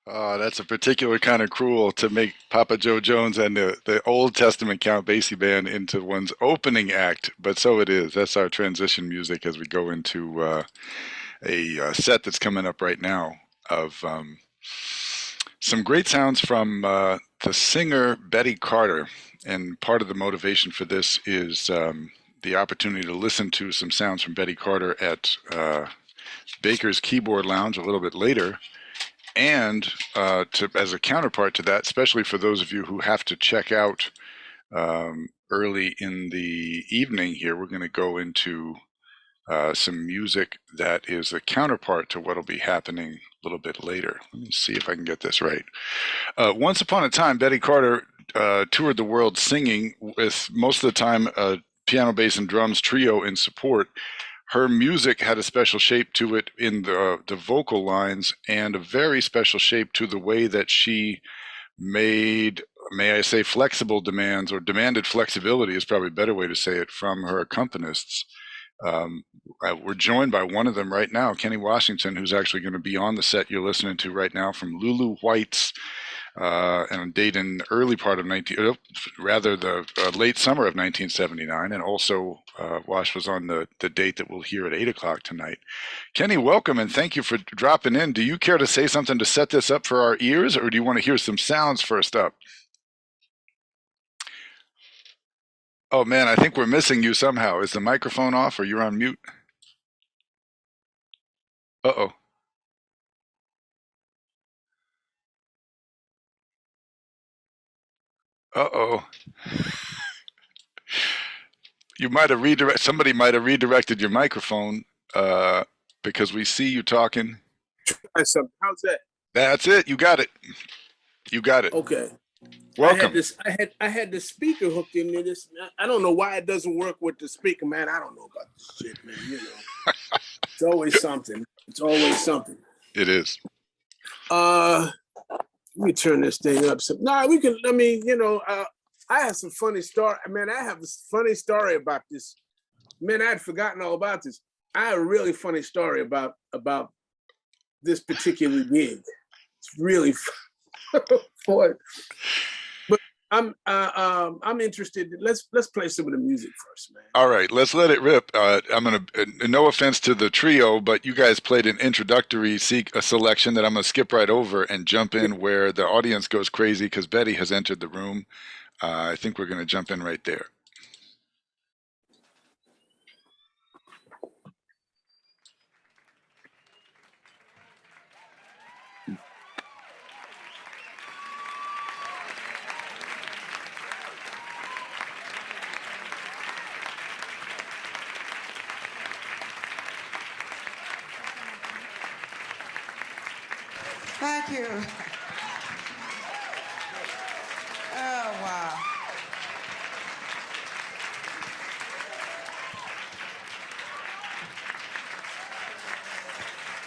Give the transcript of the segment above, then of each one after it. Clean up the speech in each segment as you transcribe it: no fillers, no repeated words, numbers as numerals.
That's a particular kind of cruel to make Papa Joe Jones and the Old Testament Count Basie Band into one's opening act, but so it is. That's our transition music as we go into a set that's coming up right now of some great sounds from the singer Betty Carter. And part of the motivation for this is the opportunity to listen to some sounds from Betty Carter at Baker's Keyboard Lounge a little bit later. And as a counterpart to that, especially for those of you who have to check out early in the evening here, we're going to go into some music that is a counterpart to what will be happening a little bit later. Let me see if I can get this right. Once upon a time, Betty Carter toured the world singing with most of the time a piano, bass, and drums trio in support. Her music had a special shape to it in the vocal lines and a very special shape to the way that she made, may I say, flexible demands, or demanded flexibility is probably a better way to say it, from her accompanists. We're joined by one of them right now, Kenny Washington, who's actually going to be on the set you're listening to right now from Lulu White's and a date in the early part of the late summer of 1979, and also Wash was on the date that we'll hear at 8 o'clock tonight. Kenny, welcome, and thank you for dropping in. Do you care to say something to set this up for our ears, or do you want to hear some sounds first up? Oh man, I think we're missing you somehow. Is the microphone off, or you're on mute? Uh-oh. Uh-oh. You might have somebody might have redirected your microphone because we see you talking. How's that? That's it. You got it. You got it. Okay. Welcome. I had the speaker hooked in there. I don't know why it doesn't work with the speaker, man. I don't know about this shit, man. You know, it's always something. It's always something. It is. Let me turn this thing up. We can. I mean, you know, I have some funny story. Man, I have a funny story about this. Man, I had forgotten all about this. I have a really funny story about this particular gig. It's really fun. But I'm interested. Let's play some of the music first, man. All right, let's let it rip. I'm gonna. No offense to the trio, but you guys played an introductory selection that I'm gonna skip right over and jump in where the audience goes crazy because Betty has entered the room. I think we're gonna jump in right there. Thank you. Oh, wow.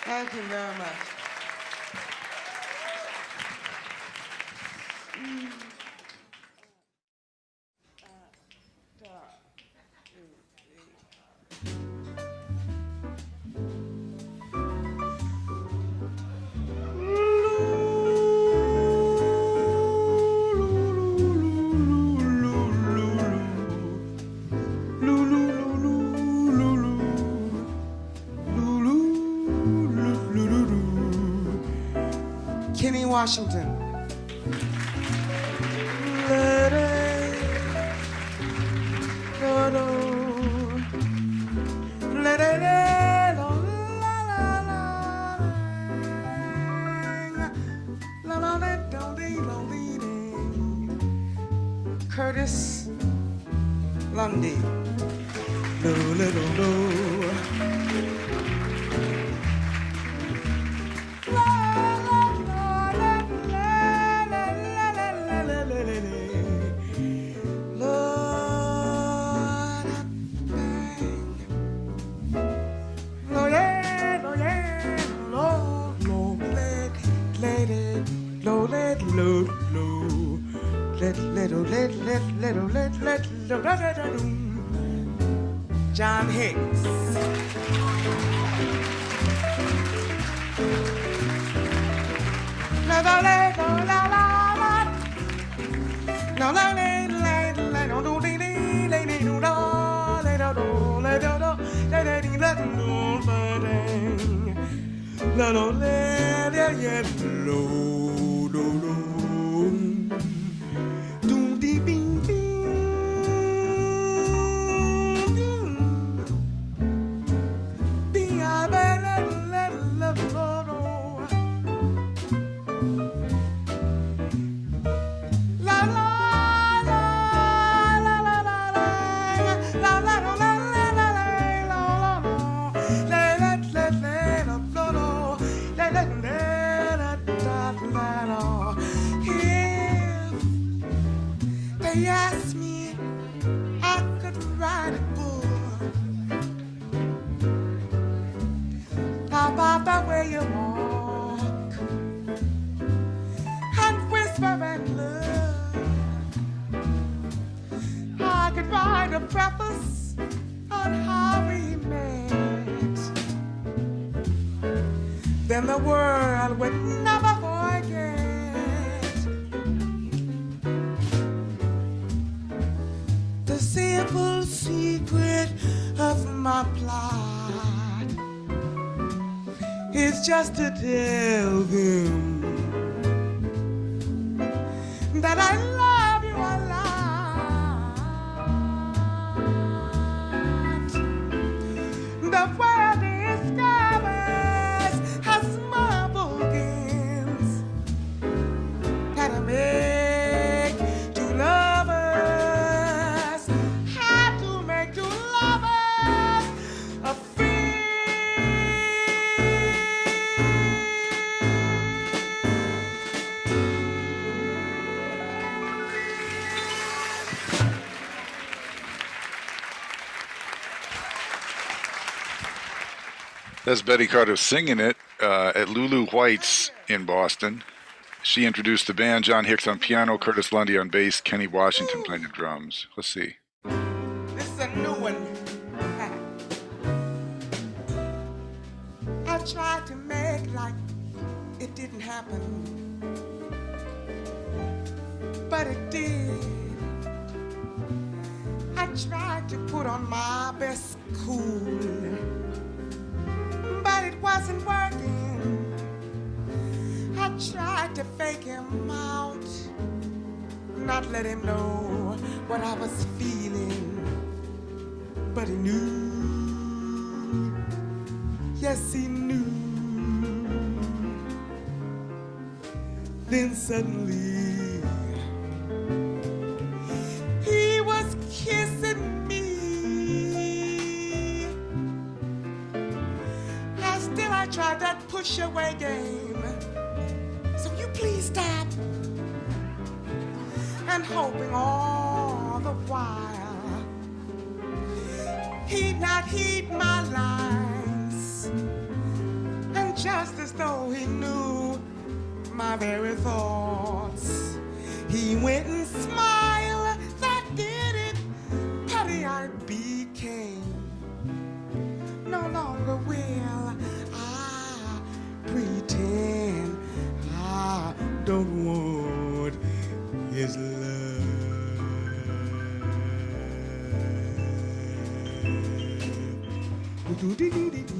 Thank you very much. Kenny Washington. Curtis Lundy. John Hicks. La la la la la la. No la la la la no do dee dee la dee do do la do do la do do la da dee la do la ding la do la da ya lo do do do dee bing bing bing I ba la la la la do. La la la la la la la la la la they asked me I could write a book about the way you walk and whisper and look. I could write a preface on how we met. Then the world would never forget the simple secret of my plot is just to tell them that I love you a lot. The world discovers how small bookends that make two lovers, how to make two lovers a free. That's Betty Carter singing it at Lulu White's in Boston. She introduced the band, John Hicks on piano, Curtis Lundy on bass, Kenny Washington playing the drums. Let's see. This is a new one. I tried to make like it didn't happen, but it did. I tried to put on my best cool, but it wasn't working. I tried to fake him out, not let him know what I was feeling, but he knew. Yes, he knew. Then suddenly he was kissing me. And still I tried that push away game. So you please stop. And hoping all the while he'd not heed my lines. And just as though he knew my very thoughts, he went and smiled. That did it. Petty I became. No longer will I pretend I don't want his love. Do-do-dee-dee-dee-dee.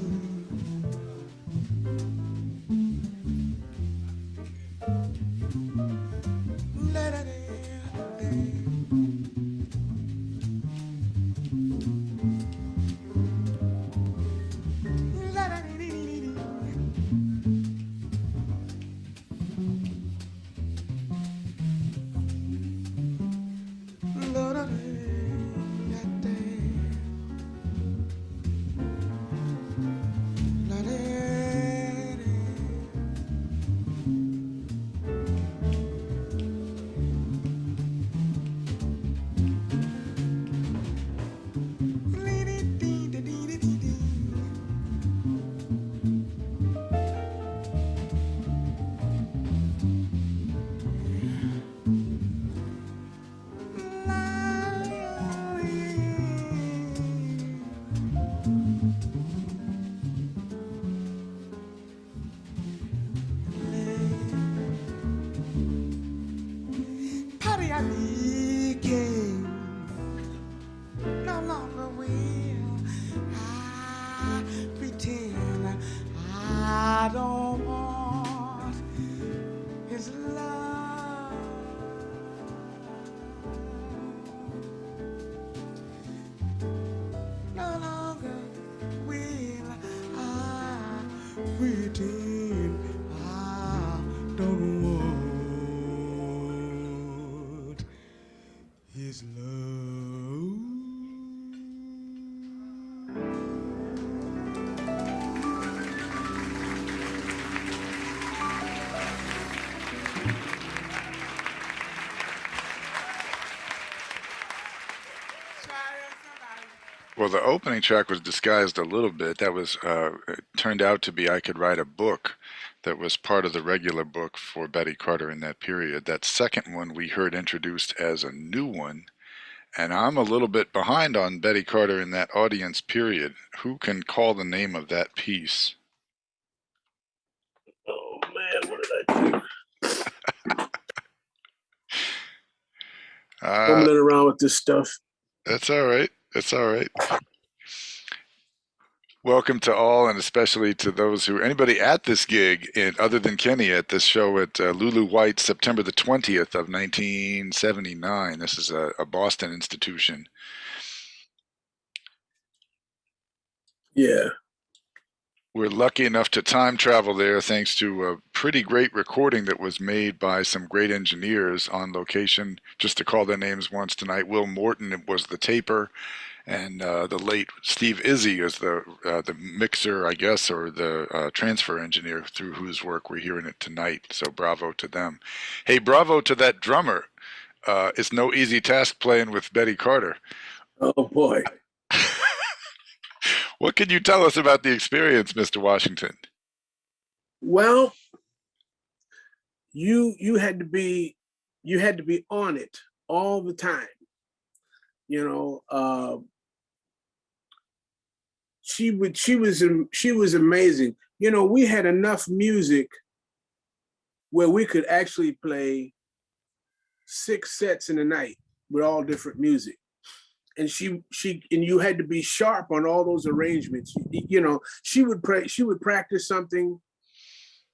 Well, the opening track was disguised a little bit. That was it turned out to be "I Could Write a Book," that was part of the regular book for Betty Carter in that period. That second one we heard introduced as a new one, and I'm a little bit behind on Betty Carter in that audience period. Who can call the name of that piece? Oh man, what did I do? Fumbling around with this stuff. That's all right. That's all right. Welcome to all, and especially to those who, anybody at this gig, other than Kenny, at this show at Lulu White, September the 20th of 1979. This is a Boston institution. Yeah. We're lucky enough to time travel there thanks to a pretty great recording that was made by some great engineers on location. Just to call their names once tonight, Will Morton was the taper, and the late Steve Izzy is the mixer, I guess, or the transfer engineer through whose work we're hearing it tonight. So bravo to them. Hey, bravo to that drummer. It's no easy task playing with Betty Carter. Oh boy. What can you tell us about the experience, Mr. Washington? Well, you had to be on it all the time. You know, she was amazing. You know, we had enough music where we could actually play 6 sets in a night with all different music. And you had to be sharp on all those arrangements. You know, she would practice something,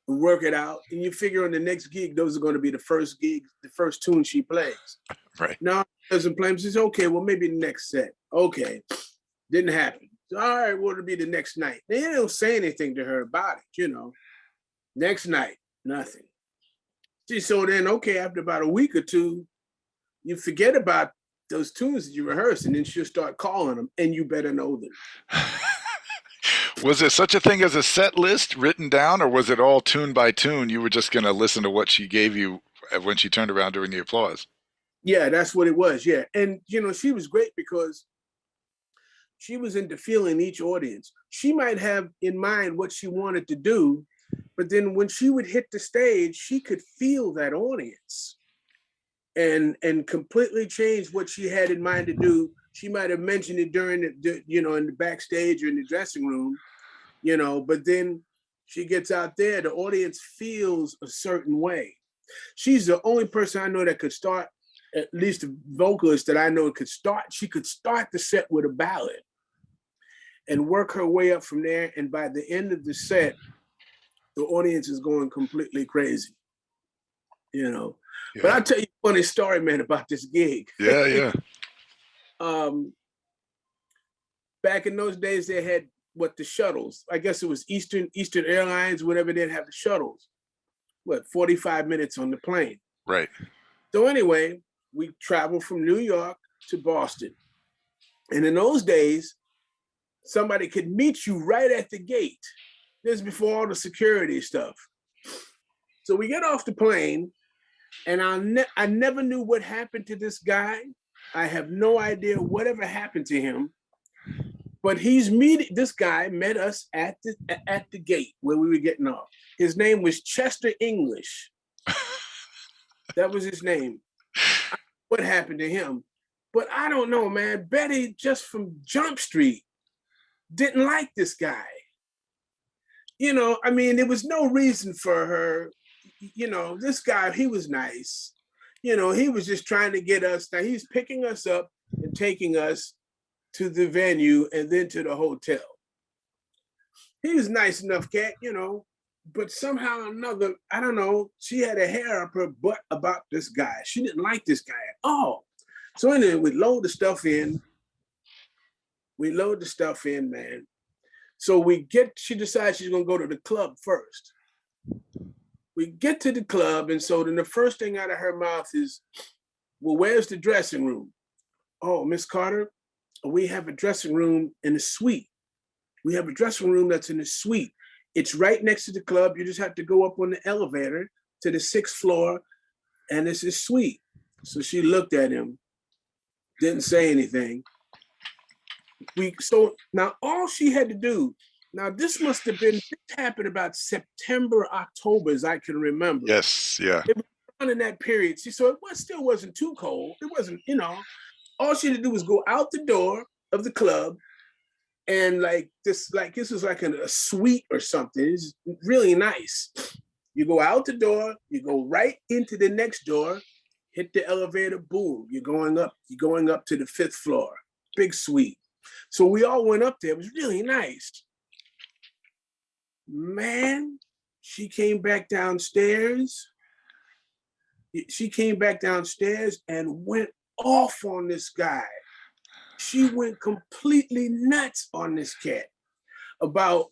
work it out, and you figure on the next gig, those are going to be the first tune she plays. Right. Now, doesn't play, she says, okay, well, maybe the next set. Okay, didn't happen. So, all right, well, it'll be the next night. They don't say anything to her about it, you know. Next night, nothing. So then, okay, after about a week or two, you forget about those tunes that you rehearse, and then she'll start calling them, and you better know them. Was there such a thing as a set list written down, or was it all tune by tune? You were just going to listen to what she gave you when she turned around during the applause? Yeah, that's what it was. Yeah. And, you know, she was great because she was into feeling each audience. She might have in mind what she wanted to do, but then when she would hit the stage, she could feel that audience and completely change what she had in mind to do. She might have mentioned it during the, you know, in the backstage or in the dressing room, you know, but then she gets out there, the audience feels a certain way. She's the only person I know that could start, at least a vocalist that I know she could start the set with a ballad and work her way up from there. And by the end of the set, the audience is going completely crazy, you know. Yeah. But I'll tell you a funny story, man, about this gig. Yeah. Back in those days, they had the shuttles. I guess it was Eastern Airlines, whatever, they'd have the shuttles. 45 minutes on the plane. Right. So anyway, we traveled from New York to Boston. And in those days, somebody could meet you right at the gate. This is before all the security stuff. So we get off the plane, and I never knew what happened to this guy. I have no idea whatever happened to him. But this guy met us at the gate where we were getting off. His name was Chester English. That was his name. What happened to him? But I don't know, man. Betty, just from Jump Street, didn't like this guy. You know, I mean, there was no reason for her. You know, this guy, he was nice. You know, he was just trying to get us. Now he's picking us up and taking us to the venue and then to the hotel. He was nice enough, cat, you know, but somehow or another, I don't know, she had a hair up her butt about this guy. She didn't like this guy at all. So anyway, we load the stuff in. Man. So she decides she's gonna go to the club first. We get to the club, and so then the first thing out of her mouth is, well, where's the dressing room? Oh, Miss Carter, we have a dressing room in the suite. We have a dressing room that's in the suite. It's right next to the club. You just have to go up on the elevator to the 6th floor, and it's a suite. So she looked at him, didn't say anything. So now all she had to do, now this must have been, this happened about September, October, as I can remember. Yes, yeah. It was around in that period. So it still wasn't too cold. It wasn't, all she had to do was go out the door of the club, and this was like a suite or something. It's really nice. You go out the door, you go right into the next door, hit the elevator, boom, you're going up to the 5th floor, big suite. So we all went up there. It was really nice. Man, she came back downstairs. She came back downstairs and went off on this guy. She went completely nuts on this cat about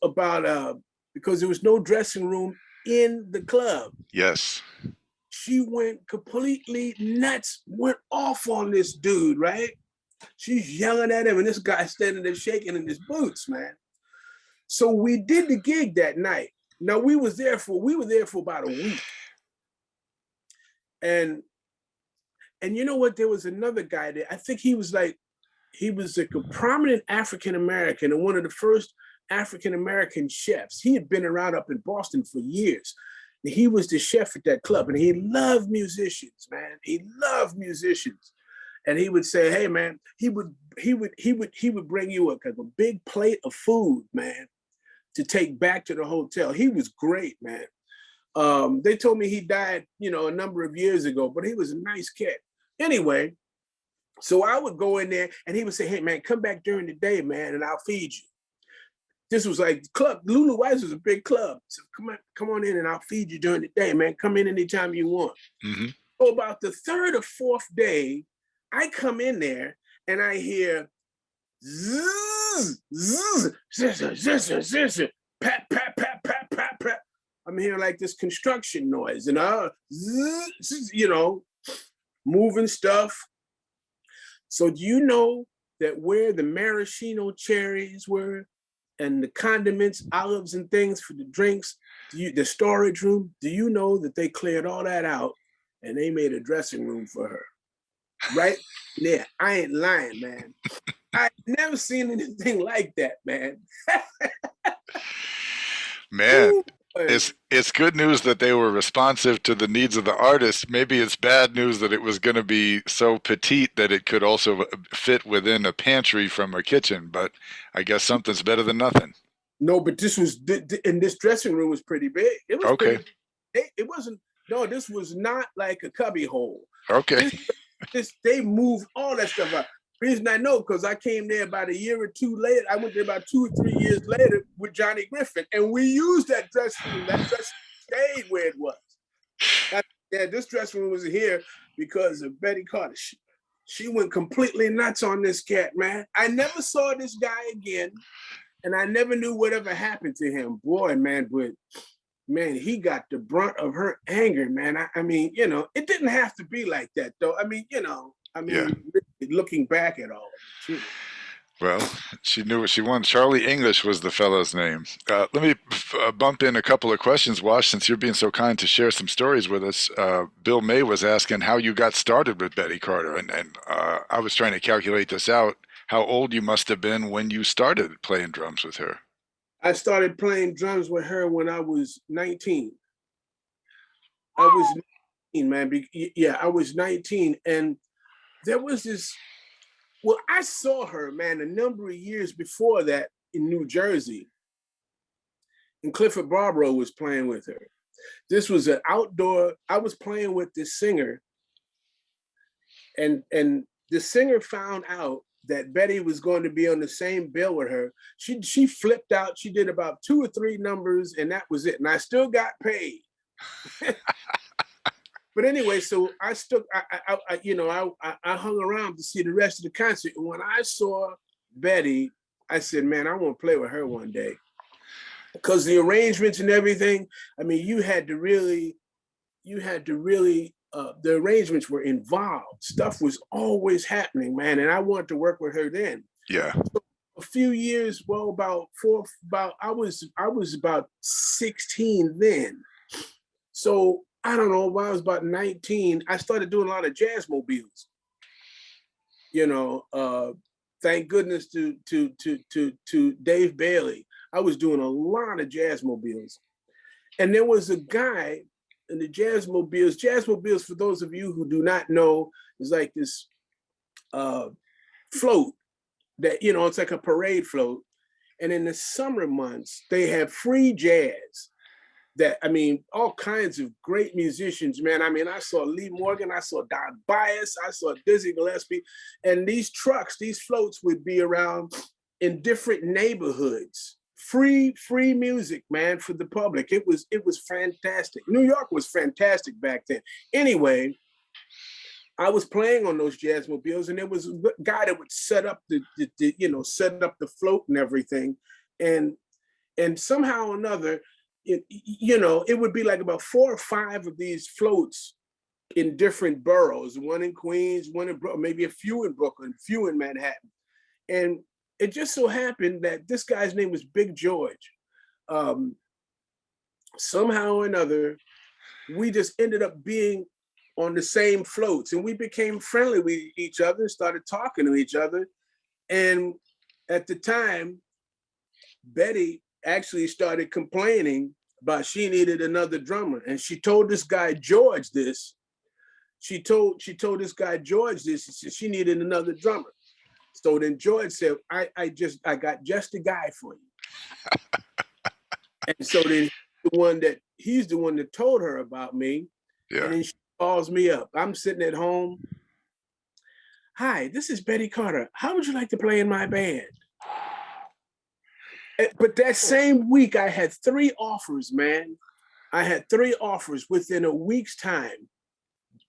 because there was no dressing room in the club. Yes. She went completely nuts, went off on this dude, right? She's yelling at him, and this guy standing there shaking in his boots, man. So we did the gig that night. Now we were there for about a week. And you know what? There was another guy there. I think he was like a prominent African-American and one of the first African-American chefs. He had been around up in Boston for years. He was the chef at that club, and he loved musicians, man. He loved musicians. And he would say, hey, man, he would bring you a big plate of food, man, to take back to the hotel. He was great, man. They told me he died, a number of years ago, but he was a nice cat. Anyway, so I would go in there and he would say, hey, man, come back during the day, man, and I'll feed you. This was like club. Lulu Wise was a big club. So come on in and I'll feed you during the day, man. Come in anytime you want. Mm-hmm. So about the 3rd or 4th day, I come in there and I hear zzz, zzz, zzz, zzz, zzz, pat, pat, pat, pat, pat, pat. I'm hearing like this construction noise, and zzz, moving stuff. So do you know that where the maraschino cherries were and the condiments, olives and things for the drinks, the storage room, do you know that they cleared all that out and they made a dressing room for her? Right? Yeah, I ain't lying, man. I've never seen anything like that, man. Man, Ooh, it's good news that they were responsive to the needs of the artist. Maybe it's bad news that it was going to be so petite that it could also fit within a pantry from a kitchen. But I guess something's better than nothing. No, but this dressing room was pretty big. It was Okay. It wasn't. No, this was not like a cubby hole. Okay. They moved all that stuff out. Reason I know, because I came there about a year or two later. I went there about 2 or 3 years later with Johnny Griffin, and we used that dressing room. That dressing room stayed where it was. This dressing room was here because of Betty Carter. She went completely nuts on this cat, man. I never saw this guy again, and I never knew whatever happened to him. Boy, man, but man, he got the brunt of her anger, man. I mean, it didn't have to be like that, though. I mean, Yeah. looking back at all. Well, she knew what she wanted. Charlie English was the fellow's name. Let me bump in a couple of questions, Wash, since you're being so kind to share some stories with us. Bill May was asking how you got started with Betty Carter, and I was trying to calculate this out, how old you must have been when you started playing drums with her. I started playing drums with her when I was 19. I was 19, man. Yeah, I was 19, and there was this. Well, I saw her, man, a number of years before that in New Jersey. And Clifford Barbaro was playing with her. This was an outdoor. I was playing with this singer, and the singer found out that Betty was going to be on the same bill with her. She flipped out. She did about 2 or 3 numbers, and that was it. And I still got paid. But anyway, so I hung around to see the rest of the concert. And when I saw Betty, I said, man, I want to play with her one day. Because the arrangements and everything, I mean, the arrangements were involved. Stuff was always happening, man. And I wanted to work with her then. Yeah. So a few years, I was about 16 then. So I don't know, when I was about 19, I started doing a lot of Jazzmobiles. thank goodness to Dave Bailey. I was doing a lot of Jazzmobiles. And there was a guy in the Jazzmobiles. Jazzmobiles, for those of you who do not know, is like this float that, you know, it's like a parade float. And in the summer months, they have free jazz that, I mean, all kinds of great musicians, man. I mean, I saw Lee Morgan, I saw Don Byas, I saw Dizzy Gillespie, and these trucks, these floats would be around in different neighborhoods. Free music, man, for the public. It was fantastic. New York was fantastic back then. Anyway, I was playing on those Jazzmobiles, and there was a guy that would set up set up the float and everything, and somehow or another, it would be like about 4 or 5 of these floats in different boroughs. One in Queens, one in maybe a few in Brooklyn, few in Manhattan, and it just so happened that this guy's name was Big George. Somehow or another, we just ended up being on the same floats, and we became friendly with each other, started talking to each other. And at the time, Betty actually started complaining about she needed another drummer. And she told this guy, George, this. She told this guy, George, this. She said she needed another drummer. So then George said, I got just a guy for you. And so then he's the one that told her about me. Yeah. And then she calls me up. I'm sitting at home. Hi, this is Betty Carter. How would you like to play in my band? But that same week, I had 3 offers, man. I had 3 offers within a week's time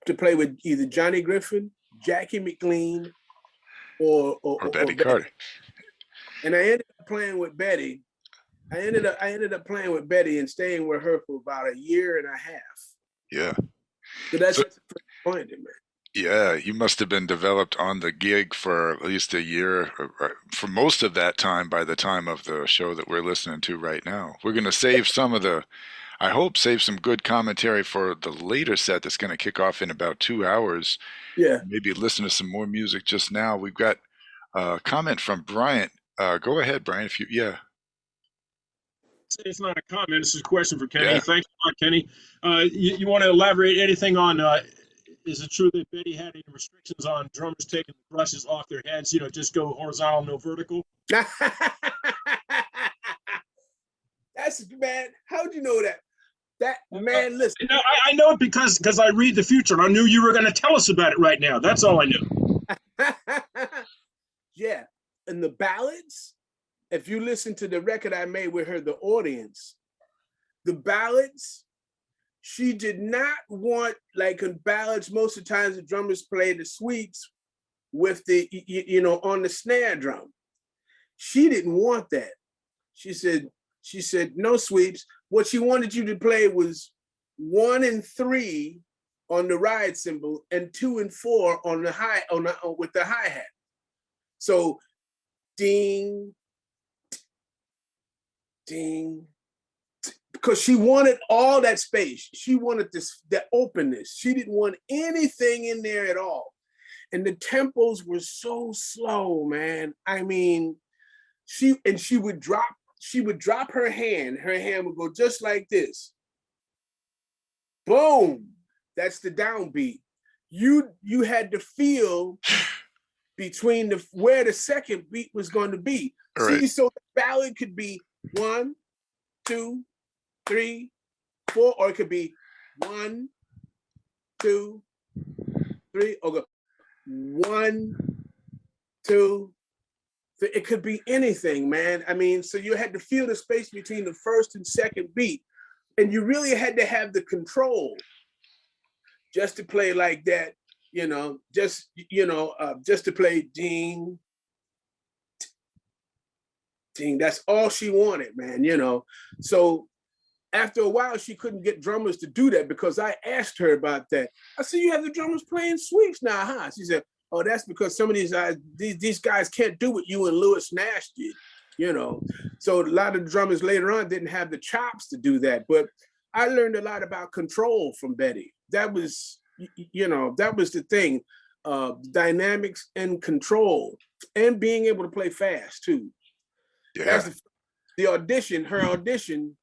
to play with either Johnny Griffin, Jackie McLean, or Betty Carter. And I ended up playing with Betty. I ended up playing with Betty and staying with her for about 1.5 years. Yeah. So that's just disappointing, man. Yeah, you must have been developed on the gig for at least 1 year, for most of that time by the time of the show that we're listening to right now. We're going to save some of the, I hope, save some good commentary for the later set that's going to kick off in about 2 hours. Yeah. Maybe listen to some more music just now. We've got a comment from Bryant. Go ahead, Brian, if you, yeah. It's not a comment, it's a question for Kenny. Yeah. Thanks a lot, Kenny. You want to elaborate anything on, is it true that Betty had any restrictions on drummers taking the brushes off their heads, just go horizontal, no vertical? That's, man, how'd you know that? Man, listen. No, I know it because I read the future, and I knew you were going to tell us about it right now. That's all I knew. Yeah, and the ballads, if you listen to the record I made with her, The Audience, the ballads, she did not want, like in ballads, most of the times the drummers play the sweeps with the, on the snare drum. She didn't want that. She said, no sweeps. What she wanted you to play was 1 and 3 on the ride cymbal and 2 and 4 on the with the hi-hat. So ding, ding, because she wanted all that space. She wanted that openness. She didn't want anything in there at all. And the tempos were so slow, man. I mean, she would drop her hand. Her hand would go just like this. Boom. That's the downbeat. You had to feel between where the second beat was going to be. Right. See, so the ballad could be 1, 2, 3, 4, or it could be 1, 2, 3, or go 1, 2, 3. It could be anything, man. I mean, so you had to feel the space between the first and second beat, and you really had to have the control just to play like that, just to play ding, ding. That's all she wanted, man, So after a while, she couldn't get drummers to do that because I asked her about that. I said, you have the drummers playing sweeps now, huh? She said, oh, that's because some of these guys can't do what you and Lewis Nash did, So a lot of drummers later on didn't have the chops to do that. But I learned a lot about control from Betty. That was, that was the thing. dynamics and control, and being able to play fast too. Yeah. That's the audition. Her audition.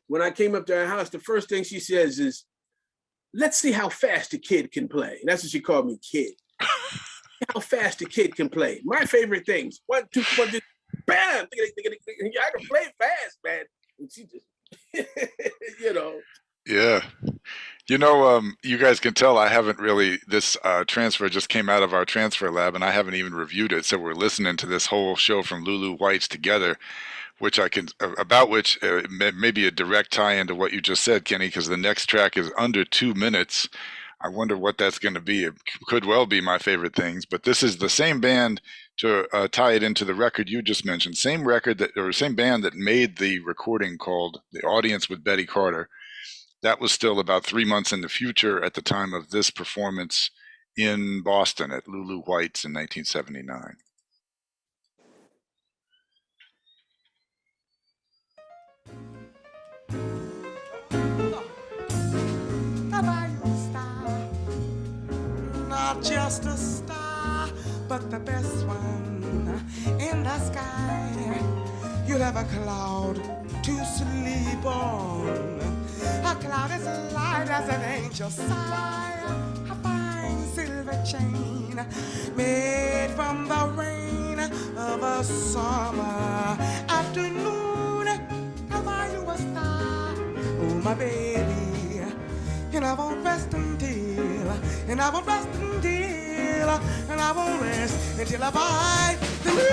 When I came up to her house, the first thing she says is, "Let's see how fast a kid can play." That's what she called me, kid. How fast a kid can play. My favorite things. 1, 2, 1, 2, bam! I can play fast, man. And she just, you know. Yeah. You know, you guys can tell I haven't really, this transfer just came out of our transfer lab and I haven't even reviewed it. So we're listening to this whole show from Lulu White's together, which I can, about which may be a direct tie into what you just said, Kenny, because the next track is under 2 minutes. I wonder what that's going to be. It could well be my favorite things, but this is the same band to tie it into the record you just mentioned. Same record that, or same band that made the recording called The Audience with Betty Carter. That was still about 3 months in the future at the time of this performance in Boston at Lulu White's in 1979. Not just a star, but the best one in the sky. You'll have a cloud to sleep on, a cloud as light as an angel's sigh, a fine silver chain made from the rain of a summer afternoon. I'll buy you a star, oh my baby, and I won't rest until, and I won't rest until, and I won't rest until I buy the moon.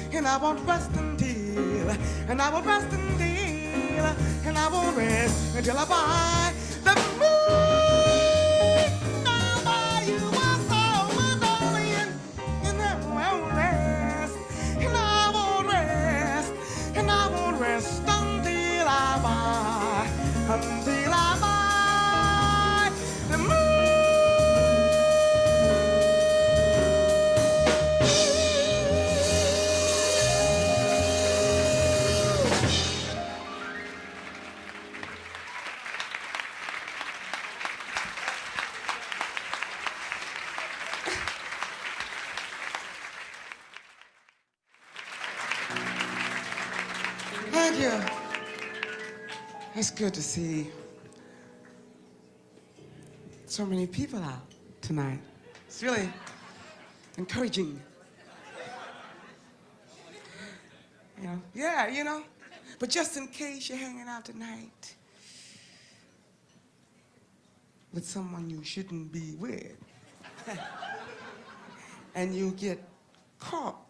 And I won't rest until, and I won't rest until, and I won't rest until I buy the moon. I'll buy you a summer, darling, and I won't rest, and I won't rest, and I won't rest until I buy, until I buy the moon. Thank you. It's good to see so many people out tonight. It's really encouraging. You know, yeah, you know. But just in case you're hanging out tonight with someone you shouldn't be with, and you get caught.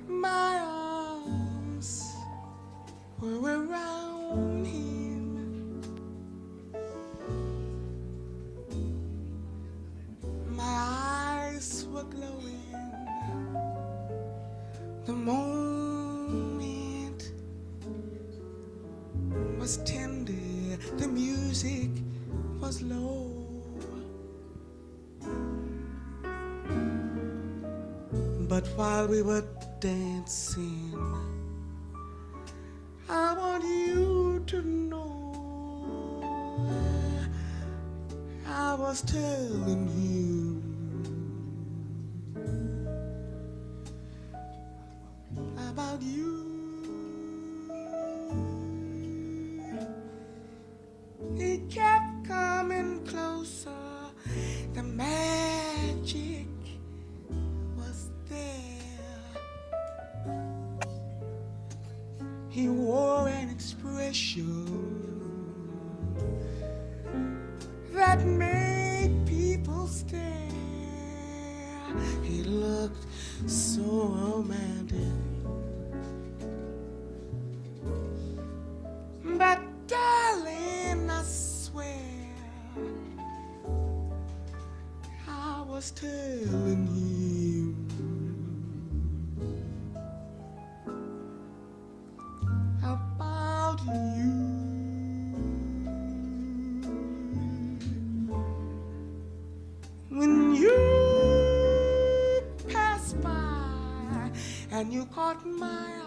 My arms were around him. My eyes were glowing. The moment was tender. The music was low. But while we were dancing, I want you to know I was telling you about you. He kept coming closer. The magic was there. He wore an expression that made people stare. He loved looked so romantic. But darling, I swear I was telling him about you. When you passed by and you caught my eye,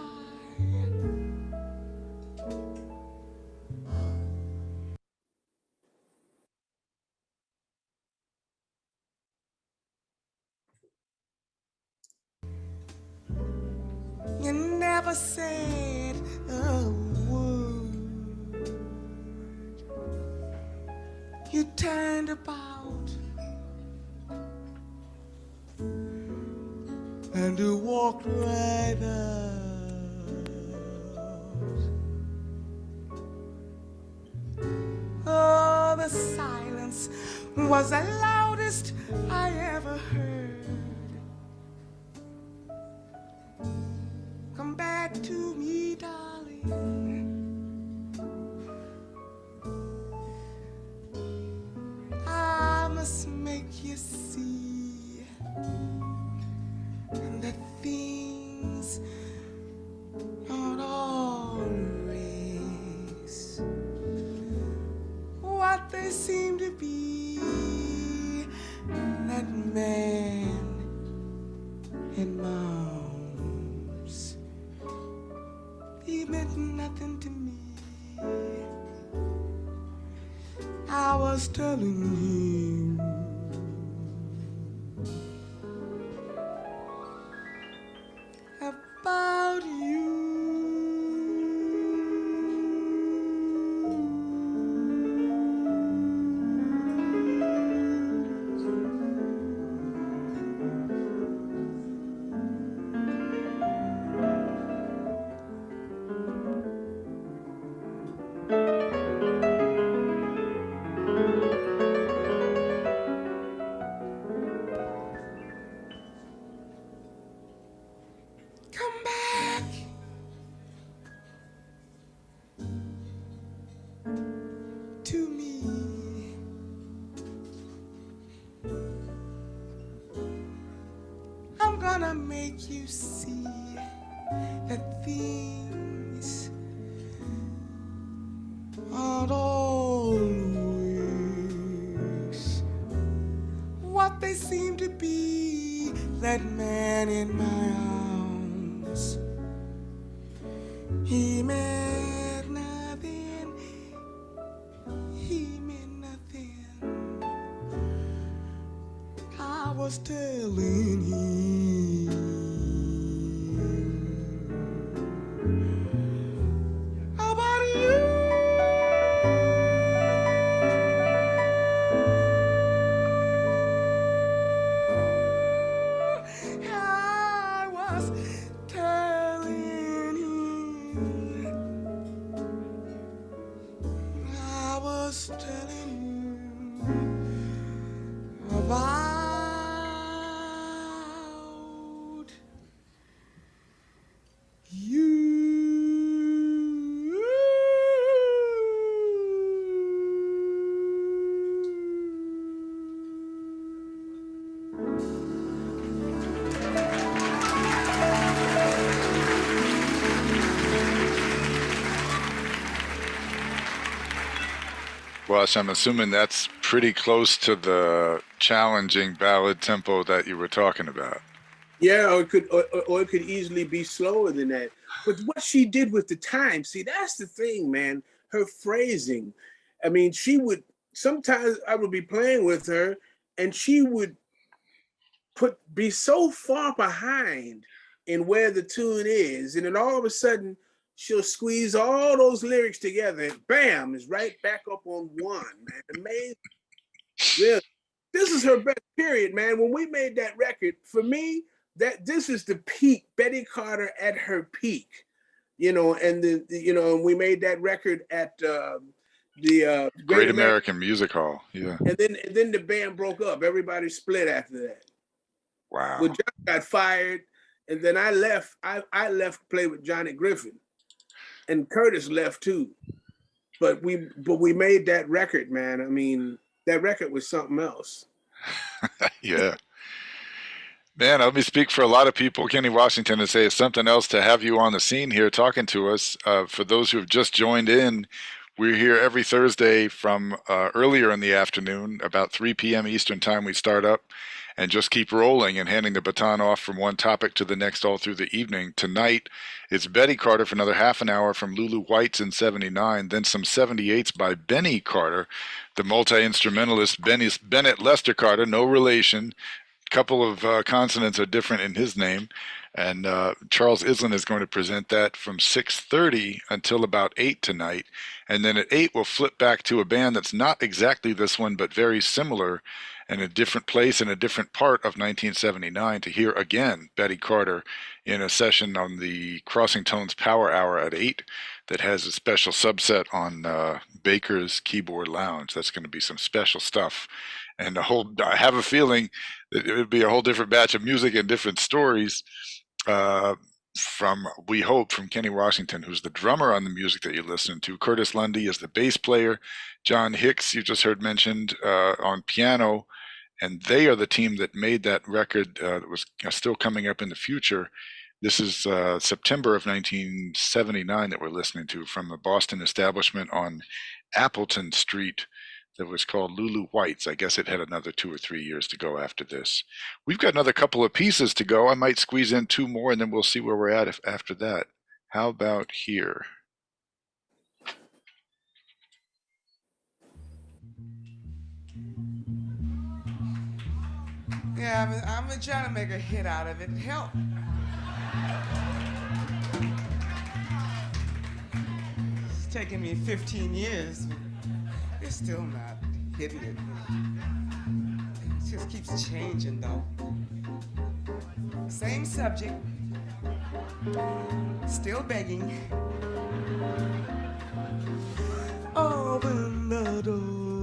you never said a word. You turned about and you walked right out. Oh, the silence was the loudest I ever heard. Come back to me, darling. I must make you see that things aren't always what they seem to be. That man in my arms, he meant nothing to me. I was telling him about you. Come back to me. I'm gonna make you see that things aren't always what they seem to be. That man in my arms, he meant nothing. He meant nothing. I was telling him about you. I was telling him. I was telling him about you. Wash, I'm assuming that's pretty close to the challenging ballad tempo that you were talking about. Yeah, or it could easily be slower than that. But what she did with the time, see, that's the thing, man. Her phrasing. I mean, she would sometimes I would be playing with her, and she would be so far behind in where the tune is, and then all of a sudden she'll squeeze all those lyrics together, and bam, is right back up on one, man. Amazing. Really. This is her best period, man. When we made that record, for me, this is the peak, Betty Carter at her peak, you know, and and we made that record at the Great American Music Hall. Yeah. and then the band broke up. Everybody split after that. Wow. Well, John got fired, and then I left. I left to play with Johnny Griffin, and Curtis left too. But we made that record, man. I mean, that record was something else. Yeah. Man, let me speak for a lot of people, Kenny Washington, and say it's something else to have you on the scene here talking to us. For those who have just joined in, we're here every Thursday from earlier in the afternoon, about 3 p.m. Eastern time. We start up and just keep rolling and handing the baton off from one topic to the next all through the evening. Tonight, it's Betty Carter for another half an hour from Lulu White's in 79, then some 78s by Benny Carter, the multi-instrumentalist Bennett Lester Carter, no relation. Couple of consonants are different in his name, and Charles Islin is going to present that from 6:30 until about 8 tonight, and then at 8 we'll flip back to a band that's not exactly this one but very similar in a different place in a different part of 1979 to hear again Betty Carter in a session on the Crossing Tones Power Hour at 8 that has a special subset on Baker's Keyboard Lounge. That's going to be some special stuff. And I have a feeling that it would be a whole different batch of music and different stories we hope, from Kenny Washington, who's the drummer on the music that you're listening to. Curtis Lundy is the bass player. John Hicks, you just heard mentioned, on piano. And they are the team that made that record that was still coming up in the future. This is September of 1979 that we're listening to from a Boston establishment on Appleton Street that was called Lulu White's. I guess it had another 2 or 3 years to go after this. We've got another couple of pieces to go. I might squeeze in 2 more, and then we'll see where we're at after that. How about here? Yeah, I've been trying to make a hit out of it. Help. It's taken me 15 years. It's still not hitting it. It just keeps changing, though. Same subject. Still begging. Open the door.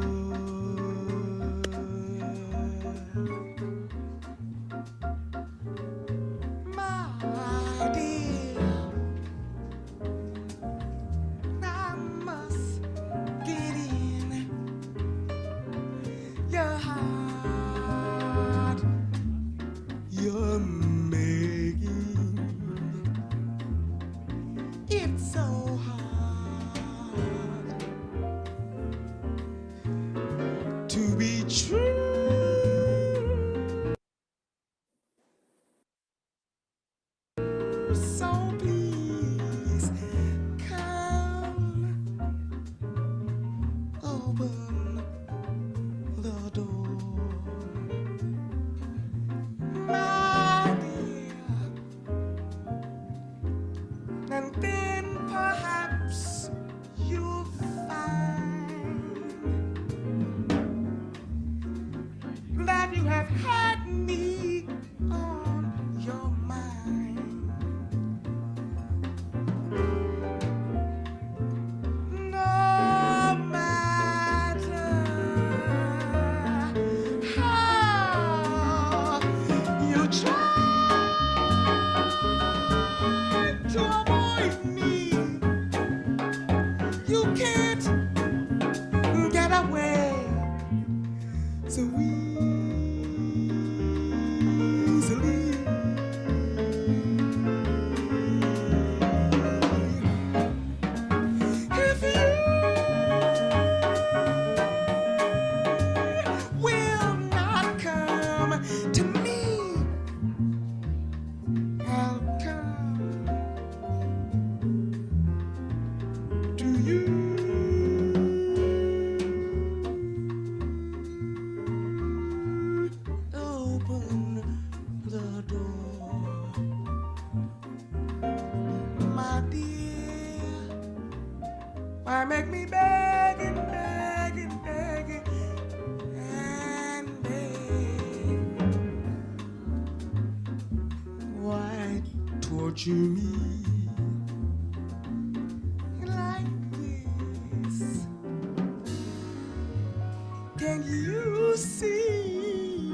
Can you see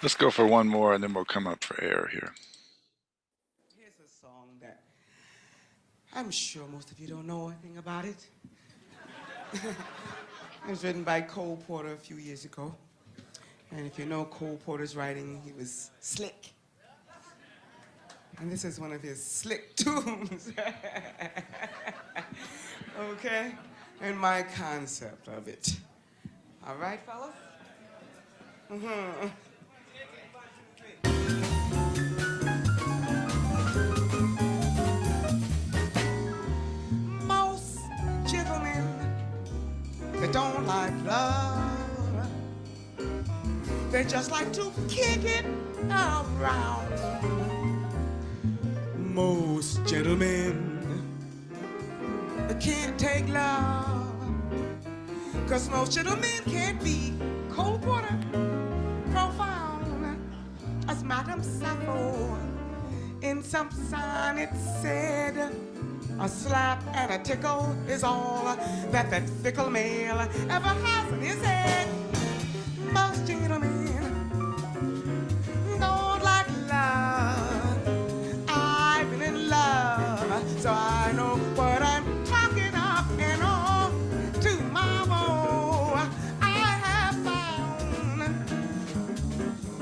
Let's go for one more, and then we'll come up for air here. Here's a song that I'm sure most of you don't know anything about it. It was written by Cole Porter a few years ago. And if you know Cole Porter's writing, he was slick. And this is one of his slick tunes. Okay? And my concept of it. All right, fellas? Mm-hmm. Most gentlemen that don't like love, they just like to kick it around. Most gentlemen that can't take love, 'cause most gentlemen can't be Cole Porter profound. As Madame Sappho in some sonnet said, a slap and a tickle is all that fickle male ever has in his head. Most gentlemen don't like love. I've been in love, so I know what I'm talking of. And all to my woe, I have found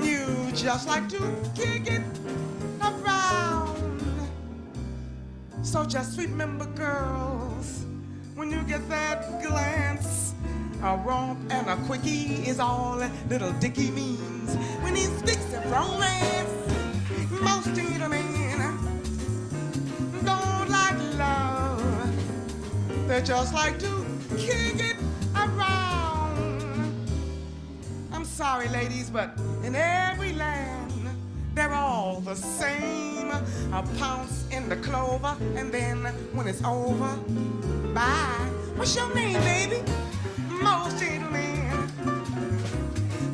you just like to kick it around. So just remember, girls, when you get that glance, a romp and a quickie is all little Dickie means when he speaks of romance. Most gentlemen don't like love. They just like to kick it around. I'm sorry, ladies, but in every land, they're all the same. A pounce in the clover, and then when it's over, bye. What's your name, baby? Most gentlemen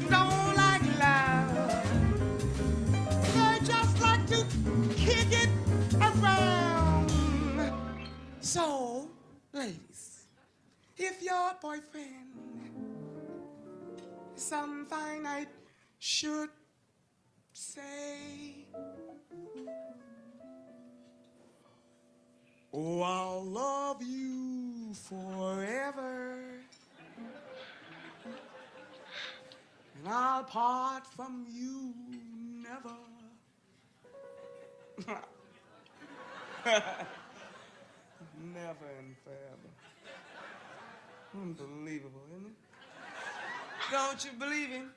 don't like love. They just like to kick it around. So, ladies, if your boyfriend some fine night should say, oh, I'll love you forever, and I'll part from you never. Never and forever. Unbelievable, isn't it? Don't you believe him?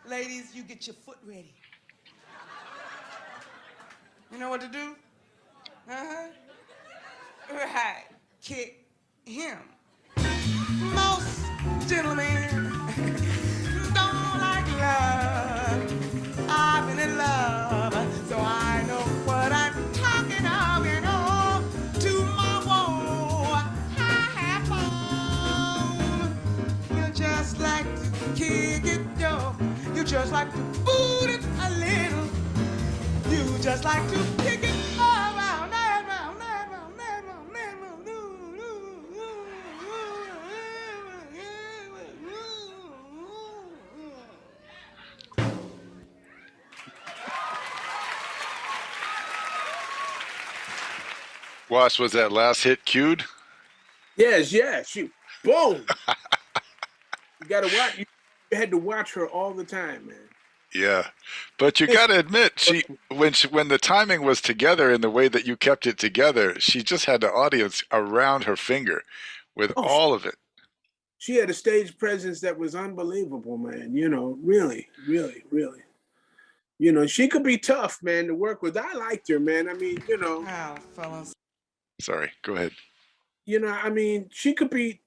Ladies, you get your foot ready. You know what to do? Uh-huh. Right. Kick him. Most gentlemen don't like love. I've been in love, so I know what I'm talking of. And oh, to my woe, I have found you just like to kick it, yo. You just like to boot it a little. You just like to kick it around, around, around, around, around. Wash, was that last hit cued? Yes, yes. You boom. You gotta watch. You had to watch her all the time, man. Yeah, but you got to admit, when the timing was together in the way that you kept it together, she just had the audience around her finger with all of it. She had a stage presence that was unbelievable, man. You know, really, really, really. You know, she could be tough, man, to work with. I liked her, man. I mean, you know. Wow, fellas. Sorry, go ahead. You know, I mean, she could be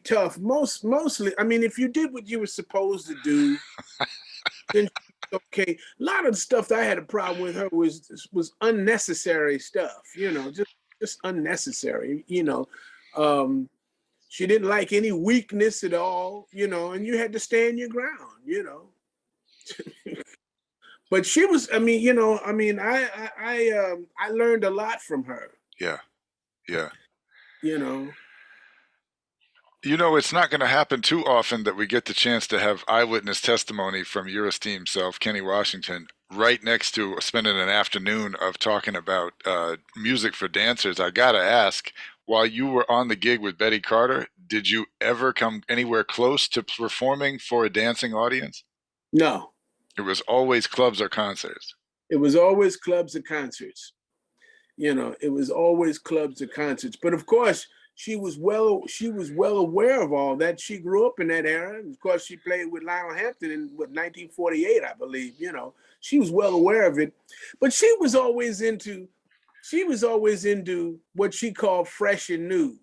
tough. Mostly, I mean, if you did what you were supposed to do, then okay. A lot of the stuff that I had a problem with her was unnecessary stuff. You know, just unnecessary. You know, she didn't like any weakness at all. You know, and you had to stand your ground. You know, but she was. I mean, you know, I mean, I learned a lot from her. Yeah, yeah. You know. You know, it's not going to happen too often that we get the chance to have eyewitness testimony from your esteemed self, Kenny Washington, right next to spending an afternoon of talking about music for dancers. I got to ask, while you were on the gig with Betty Carter, did you ever come anywhere close to performing for a dancing audience? No, It was always clubs or concerts. it was always clubs and concerts. It was always clubs and concerts. But of course, she was well aware of all that. She grew up in that era. And of course, she played with Lionel Hampton in 1948, I believe. She was well aware of it. But she was always into what she called fresh and new.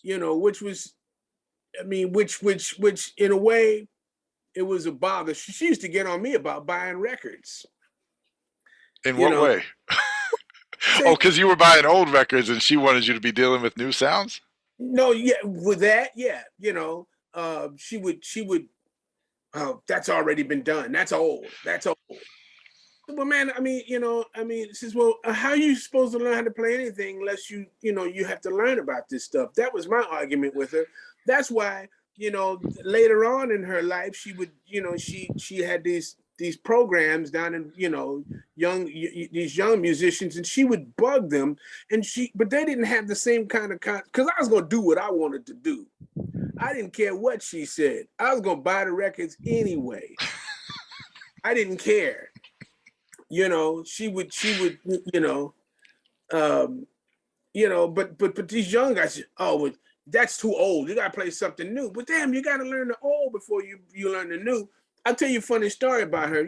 Which was, I mean, which in a way, it was a bother. She used to get on me about buying records. In You what know, way? Oh, because you were buying old records and she wanted you to be dealing with new sounds? No, yeah, with that, yeah, she would. Oh, that's already been done. That's old. That's old. Well, man, she says, well, how are you supposed to learn how to play anything unless you have to learn about this stuff? That was my argument with her. That's why, later on in her life, she would, she had these programs down in, these young musicians, and she would bug them, but they didn't have the same kind of because I was gonna do what I wanted to do. I didn't care what she said. I was gonna buy the records anyway. I didn't care. She would, but these young guys, oh, well, that's too old. You gotta play something new. But damn, you gotta learn the old before you learn the new. I'll tell you a funny story about her.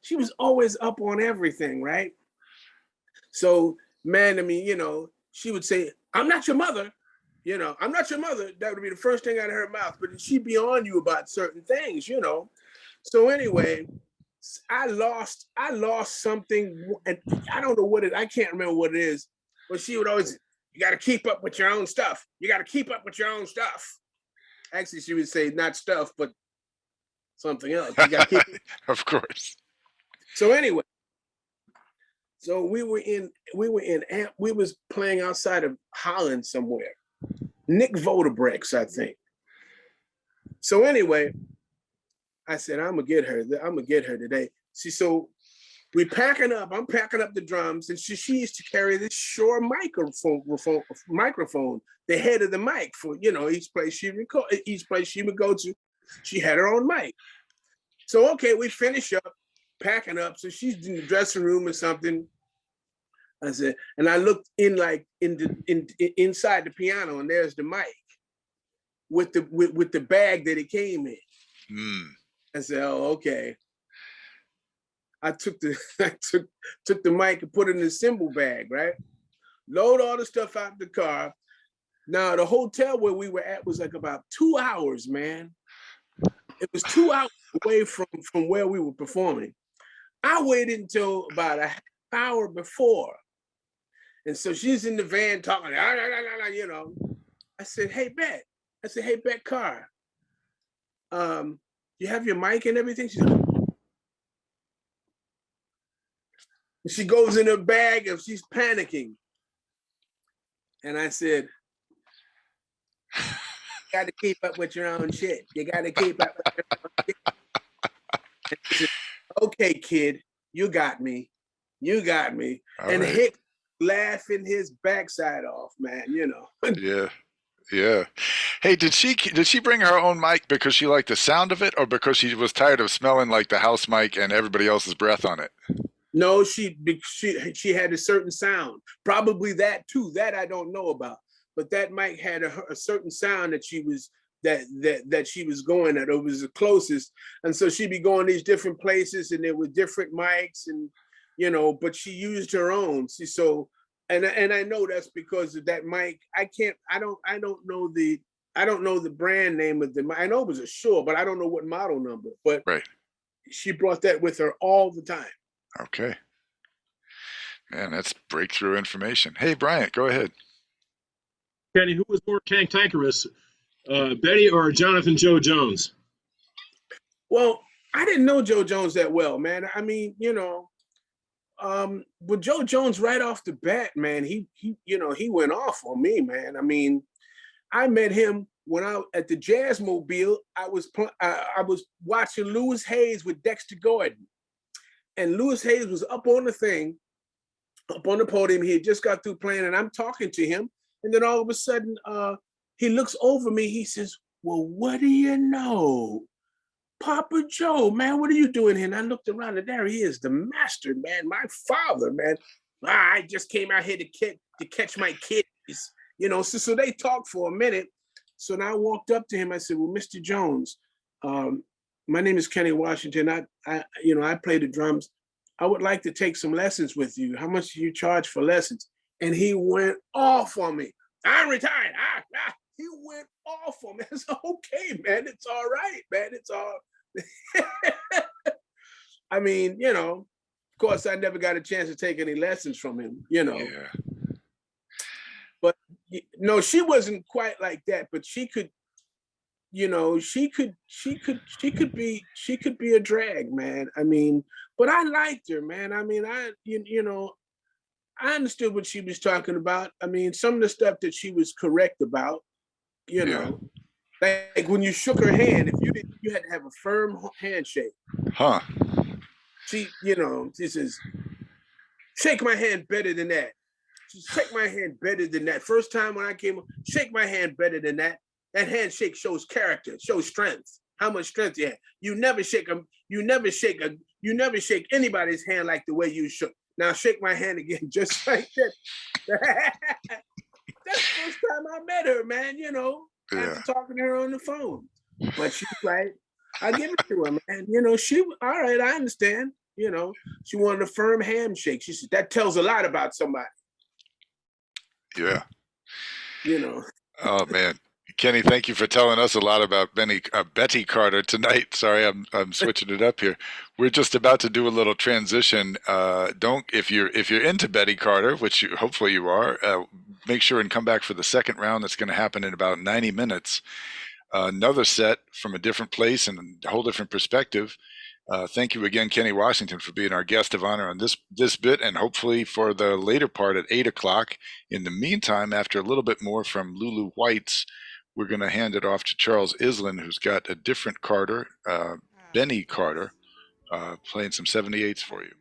She was always up on everything, right? So, man, she would say, I'm not your mother. I'm not your mother. That would be the first thing out of her mouth. But she'd be on you about certain things, So anyway, I lost something, and I don't know what I can't remember what it is, but she would always, you got to keep up with your own stuff. You got to keep up with your own stuff. Actually, she would say not stuff, but something else. You got to keep. Of course. So anyway, we was playing outside of Holland somewhere. Nick Voderbrex, I think. So anyway, I said, I'm gonna get her today. So I'm packing up the drums, and she used to carry this Shure microphone, the head of the mic for each place she would go to. She had her own mic. So okay, we finish up packing up. So she's in the dressing room or something. I said, and I looked inside the piano, and there's the mic with the bag that it came in. Mm. I said, oh, okay. I took the mic and put it in the cymbal bag, right? Load all the stuff out the car. Now the hotel where we were at was like about 2 hours, man. It was 2 hours away from where we were performing. I waited until about a half hour before. And so she's in the van talking, I said, hey, Bet Carr, you have your mic and everything? She goes in her bag and she's panicking. And I said, you got to keep up with your own shit. You got to keep up with your own shit. And she said, okay, kid, you got me. You got me. All and right. Hick laughing his backside off, man, Yeah. Yeah. Hey, did she bring her own mic because she liked the sound of it, or because she was tired of smelling like the house mic and everybody else's breath on it? No, she had a certain sound. Probably that too. That I don't know about. But that mic had a certain sound that she was going at. It was the closest, and so she'd be going these different places, and there were different mics, and but she used her own. See, so. And I know that's because of that mic. I don't know the brand name of the mic. I know it was a Shure, but I don't know what model number. But Right. she brought that with her all the time. Okay. Man, that's breakthrough information. Hey, Bryant, go ahead. Kenny, who was more cantankerous, Betty or Jonathan Joe Jones? Well, I didn't know Joe Jones that well, man. I mean, but Joe Jones right off the bat, man, he went off on me, man. I mean, I met him when I at the Jazzmobile, I was watching Louis Hayes with Dexter Gordon, and Louis Hayes was up on the thing, up on the podium. He had just got through playing, and I'm talking to him, and then all of a sudden, he looks over me. He says, "Well, what do you know? Papa Joe, man, what are you doing here?" And I looked around, and there he is, the master, man, my father, man. I just came out here to catch my kids, you know. So they talked for a minute. So now I walked up to him. I said, "Well, Mr. Jones, my name is Kenny Washington. I play the drums. I would like to take some lessons with you. How much do you charge for lessons?" And he went off on me. "I'm retired." He went off on me. I said, "Okay, man, it's all right, man. It's all." I mean, you know, of course, I never got a chance to take any lessons from him, you know. Yeah. But no, she wasn't quite like that. But she could, you know, she could be a drag, man. I mean, but I liked her, man. I mean, you know, I understood what she was talking about. I mean, some of the stuff that she was correct about, you know, like when you shook her hand, if you didn't, you had to have a firm handshake. Huh. She, you know, she says, "Shake my hand better than that. Shake my hand better than that." First time when I came, "Shake my hand better than that." That handshake shows character, shows strength. How much strength you have. You never shake anybody's hand like the way you shook. Now shake my hand again, just like that. That's the first time I met her, man, you know, after talking to her on the phone. But she's like, I give it to her, man. You know, all right, I understand. You know, she wanted a firm handshake. She said, that tells a lot about somebody. Yeah. You know. Oh, man. Kenny, thank you for telling us a lot about Betty Carter tonight. Sorry, I'm switching it up here. We're just about to do a little transition. If you're into Betty Carter, which hopefully you are, make sure and come back for the second round. That's going to happen in about 90 minutes. Another set from a different place and a whole different perspective. Thank you again, Kenny Washington, for being our guest of honor on this bit, and hopefully for the later part at 8 o'clock. In the meantime, after a little bit more from Lulu Whites, we're going to hand it off to Charles Islin, who's got a different Carter, Benny Carter, playing some 78s for you.